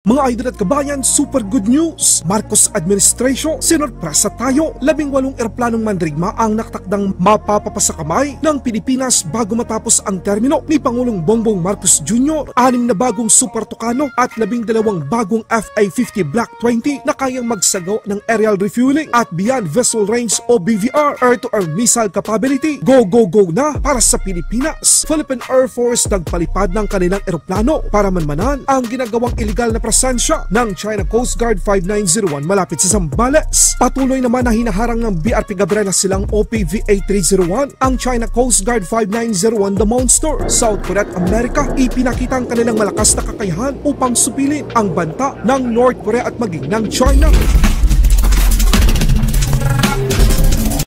Mga idol at kabayan, super good news! Marcos Administration, sinorpresa tayo. 18 eroplanong mandirigma ang nakatakdang mapapapasa kamay ng Pilipinas bago matapos ang termino ni Pangulong Bongbong Marcos Jr. 6 na bagong Super Tucano at 12 bagong FA-50 Block 20 na kayang magsagawa ng aerial refueling at beyond vessel range o BVR, air-to-air missile capability. Go, go, go na para sa Pilipinas! Philippine Air Force nagpalipad ng kanilang eroplano para manmanan ang ginagawang illegal na presensya ng China Coast Guard 5901 malapit sa Zambales. Patuloy naman na hinaharang ng BRP Gabriela silang OPVA-301 ang China Coast Guard 5901 The Monster. South Korea at Amerika ipinakita ang kanilang malakas na kakayahan upang supilin ang banta ng North Korea at maging ng China.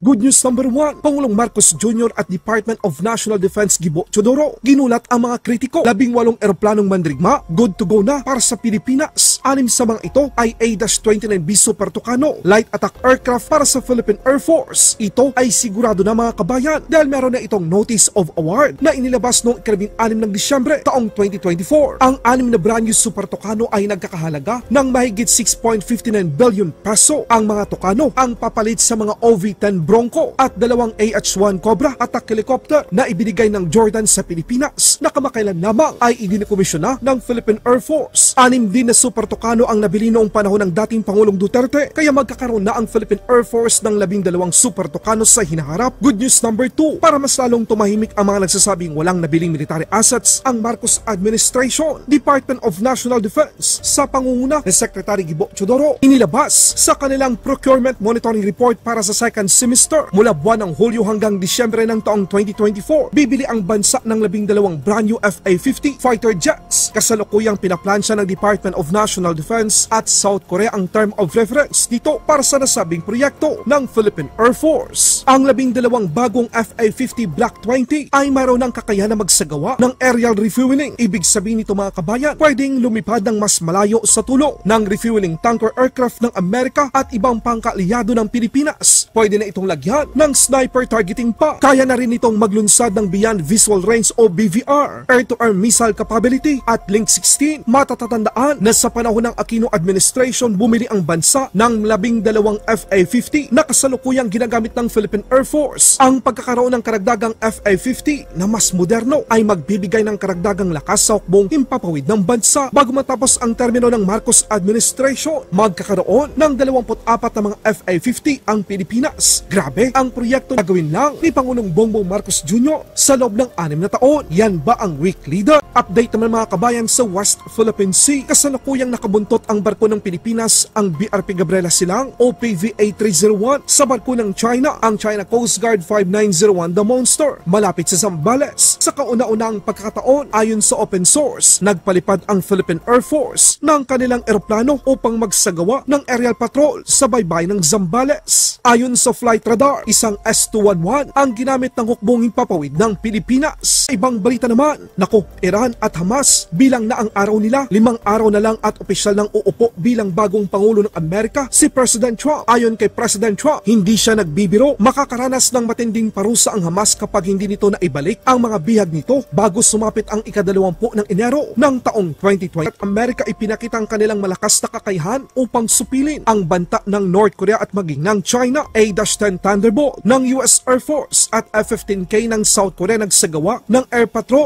Good news number 1, Pangulong Marcos Jr. at Department of National Defense Gibo Chodoro ginulat ang mga kritiko. 18 eroplanong mandirigma, good to go na para sa Pilipinas. 6 sa mga ito ay A-29B Super Tucano light attack aircraft para sa Philippine Air Force. Ito ay sigurado na mga kabayan dahil meron na itong Notice of Award na inilabas noong 16 ng Disyembre taong 2024. Ang 6 na brand new Super Tucano ay nagkakahalaga ng mahigit 6.59 billion peso. Ang mga Tucano ang papalit sa mga OV-10 Bronco at 2 AH-1 Cobra attack helicopter na ibinigay ng Jordan sa Pilipinas na kamakailan lamang ay idinikomisyon na ng Philippine Air Force. 6 din na Super Tucano ang nabili noong panahon ng dating Pangulong Duterte, kaya magkakaroon na ang Philippine Air Force ng 12 Super Tucano sa hinaharap. Good news number 2, para mas lalong tumahimik ang mga nagsasabing walang nabiling military assets ang Marcos Administration, Department of National Defense sa pangunguna ni Secretary Gibo Chodoro inilabas sa kanilang Procurement Monitoring Report para sa second semester mula buwan ng Hulyo hanggang Disyembre ng taong 2024. Bibili ang bansa ng 12 brand new FA-50 fighter jets. Kasalukuyang pinaplansya ng Department of National Defense at South Korea ang term of reference dito para sa nasabing proyekto ng Philippine Air Force. Ang 12 bagong FA-50 Block 20 ay mayroon ng kakayahan na magsagawa ng aerial refueling. Ibig sabihin nito mga kabayan, pwedeng lumipad ng mas malayo sa tulong ng refueling tanker aircraft ng Amerika at ibang pangkaalyado ng Pilipinas. Pwede na itong lagyan ng sniper targeting pa. Kaya na rin itong maglunsad ng beyond visual range o BVR, air-to-air missile capability at Link 16. Matatatandaan na sa panahon ng Aquino Administration bumili ang bansa ng 12 FA-50 na kasalukuyang ginagamit ng Philippine Air Force. Ang pagkakaroon ng karagdagang FA-50 na mas moderno ay magbibigay ng karagdagang lakas sa hukbong himpapawid ng bansa. Bago matapos ang termino ng Marcos Administration, magkakaroon ng 24 na mga FA-50 ang Pilipinas. Grabe ang proyekto na gawin lang ni Pangulong Bongbong Marcos Jr. sa loob ng 6 na taon. Yan ba ang weak leader? Update naman mga kabayan sa West Philippine Sea. Kasalukuyang nakabuntot ang barko ng Pilipinas, ang BRP Gabriela silang OPVA-301 sa barko ng China, ang China Coast Guard 5901 The Monster malapit sa Zambales. Sa kauna-unang pagkakataon, ayon sa open source, nagpalipad ang Philippine Air Force ng kanilang eroplano upang magsagawa ng aerial patrol sa baybay ng Zambales. Ayon sa flight radar, isang S-211 ang ginamit ng hukbong himpapawid ng Pilipinas. Ibang balita naman, nako, Iran at Hamas bilang na ang araw nila, 5 araw na lang at opisyal nang uupo bilang bagong Pangulo ng Amerika si President Trump. Ayon kay President Trump, hindi siya nagbibiro, makakaranas ng matinding parusa ang Hamas kapag hindi nito naibalik ang mga bihag nito bago sumapit ang ika-20 ng Enero ng taong 2020. At Amerika ipinakita ang kanilang malakas na kakayahan upang supilin ang banta ng North Korea at maging ng China. A-10 Thunderbolt ng US Air Force at F-15K ng South Korea nagsagawa ng air patrol.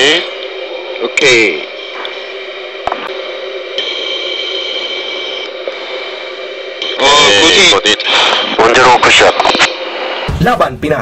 Okay. Oh, good hit. 1-0 push up. Laban Pinas.